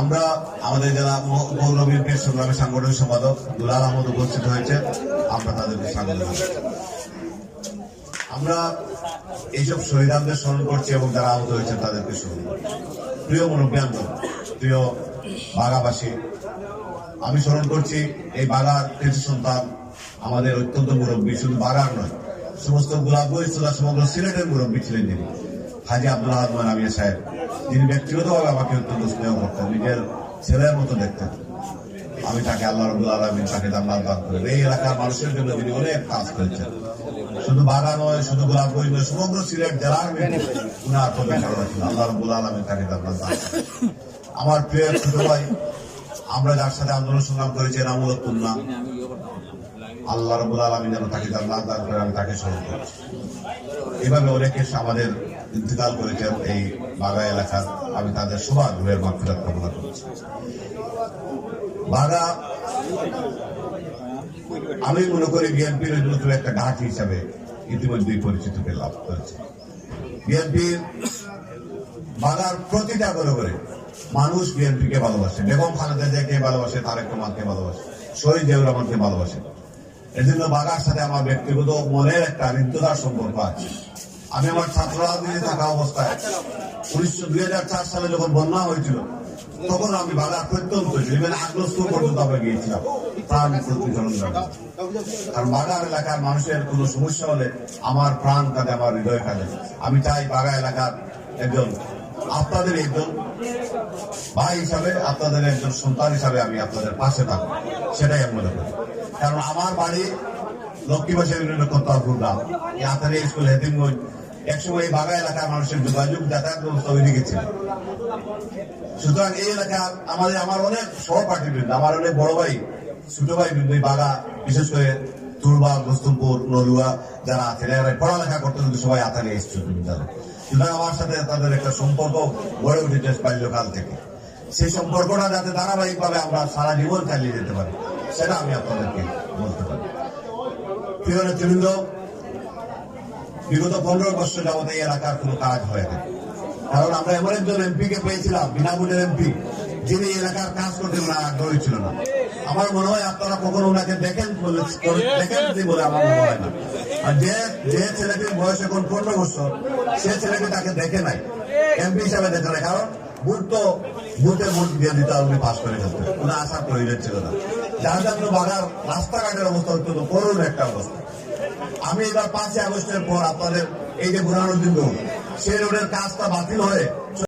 আমরা আমাদের যারা মৌলবীর সংগ্রামের সাংগঠনিক সম্পাদক দুলাল আহমদ উপস্থিত হয়েছে, আমরা তাদেরকে স্বাগত জানাই। আমরা এইসব শহীদদের স্মরণ করছি এবং যারা আহত হয়েছেন তাদেরকে স্মরণ করছি। প্রিয় মুরব্বিয়ানগণ, প্রিয় বাগাবাসী, আমি স্মরণ করছি এই বাগার কৃষি সন্তান আমাদের অত্যন্ত মুরব্বী, শুধু বাগার নয়, সমস্ত গোলাপগঞ্জ সমগ্র সিলেটের মুরব্বী ছিলেন যিনি হাজি আব্দুল আহাদ আমিয়া সাহেব, যিনি ব্যক্তিগতভাবে আমাকে অত্যন্ত স্নেহ করতেন, নিজের ছেলের মতো দেখতেন। আমি তাকে আল্লাহ রাব্বুল আলামিন তাকে জান্নাত দান করেন। এই এলাকার মানুষের জন্য তিনি অনেক কাজ করেছেন, শুধু বাগা নয়, শুধু গোলাপগঞ্জ নয়, সমগ্র সিলেট জেলার উনার প্রতি ছিল। আল্লাহ রাব্বুল আলামিন তাকে জান্নাত দান করেন। আমার প্রিয় ছোট ভাই, আমরা যার সাথে আন্দোলন সংগ্রাম করেছি রামুল্লাহ, আল্লাহ রাব্বুল আলামিন যেন তাকে জান্নাত দান করে, আমি তাকে স্মরণ করছি। এভাবে অনেকে আমাদের ইন্তেকাল করেছেন এই বাগা এলাকার, আমি তাদের সবার রুহের মাগফিরাত কামনা করছি। বাগা আমি মনে করি বিএনপির নতুন একটা ঘাঁটি হিসাবে ইতিমধ্যেই পরিচিত লাভ করেছে। বিএনপির বাগার প্রতিটা করে মানুষ বিএনপিকে ভালোবাসে, বেগম খালেদা জিয়াকে ভালোবাসে, তারেক রহমানকে ভালোবাসে, শহীদ জিয়াউর রহমানকে ভালোবাসে। এজন্য বাগার সাথে আমার ব্যক্তিগত মনের একটা হৃদ্যতার সম্পর্ক আছে। আমি আমার ছাত্র রাজনীতি থাকা অবস্থায় 2004 সালে যখন বন্যা হয়েছিল, তখন আমি বাগার প্রত্যন্ত আগ্রস্ত পর্যন্ত আমরা গিয়েছিলাম প্রাণ প্রতিফলন। কারণ বাগার এলাকার মানুষের কোন সমস্যা হলে আমার প্রাণ কাঁদে, আমার হৃদয় কাঁদে। আমি চাই বাগা এলাকার একজন আপনাদের একজন ভাই হিসাবে, আপনাদের একজন সন্তান হিসাবে আমি আপনাদের পাশে থাকবো, সেটাই আমি মনে করি। কারণ আমার বাড়ি লক্ষ্মীবাসের কর্তারপুর গ্রাম, আতারি স্কুল, হেতিমগঞ্জ। একসময় এই বাগা এলাকার মানুষের যোগাযোগ যাতায়াত ব্যবস্থা ওই দিকে ছিল। সুতরাং এই এলাকার আমার অনেক সহপাঠী বৃন্দ, আমার অনেক বড় ভাই, ছোট ভাই বৃন্দ এই বাগা, বিশেষ করে তুরবা, গোস্তমপুর, নলুয়া যারা আছেন, এরা পড়ালেখা করতে কিন্তু সবাই আতারি এসেছিল। সুতরাং আমার সাথে তাদের একটা সম্পর্ক গড়ে উঠেছে বাল্যকাল থেকে। সেই সম্পর্কটা যাতে ধারাবাহিকভাবে আমরা সারা জীবন চালিয়ে যেতে পারি, সেটা আমি আপনাদেরকে বলতে পারি। প্রিয় নেতৃবৃন্দ, বিগত 15 বছর যাবত এই এলাকার কোন কাজ হয়ে থাকে। কারণ আমরা এমন একজন এমপিকে পেয়েছিলাম, বিনা ভোটের এমপি, যিনি এলাকার কাজ করতে আগ্রহী ছিল না। আমার মনে হয় আপনারা কখনো ওনাকে দেখেন বলে আমার মনে হয় না। আর যে ছেলেটির বয়স এখন 15 বছর, সে ছেলেটি তাকে দেখে নাই, এমপি হিসাবে দেখে নাই। কারণ বুথে ভোট দিয়ে দিতে উনি পাস করে ফেলতেন, ওনার আসার প্রয়োজন ছিল না। যার জন্য বাগার রাস্তাঘাটের অবস্থা অত্যন্ত করুণ একটা অবস্থা। আমি এবার 5 আগস্টের পর আপনাদের এই যে বুরহানুদ্দিন রোড, সেই রোডের কাজটা বাতিল হয়ে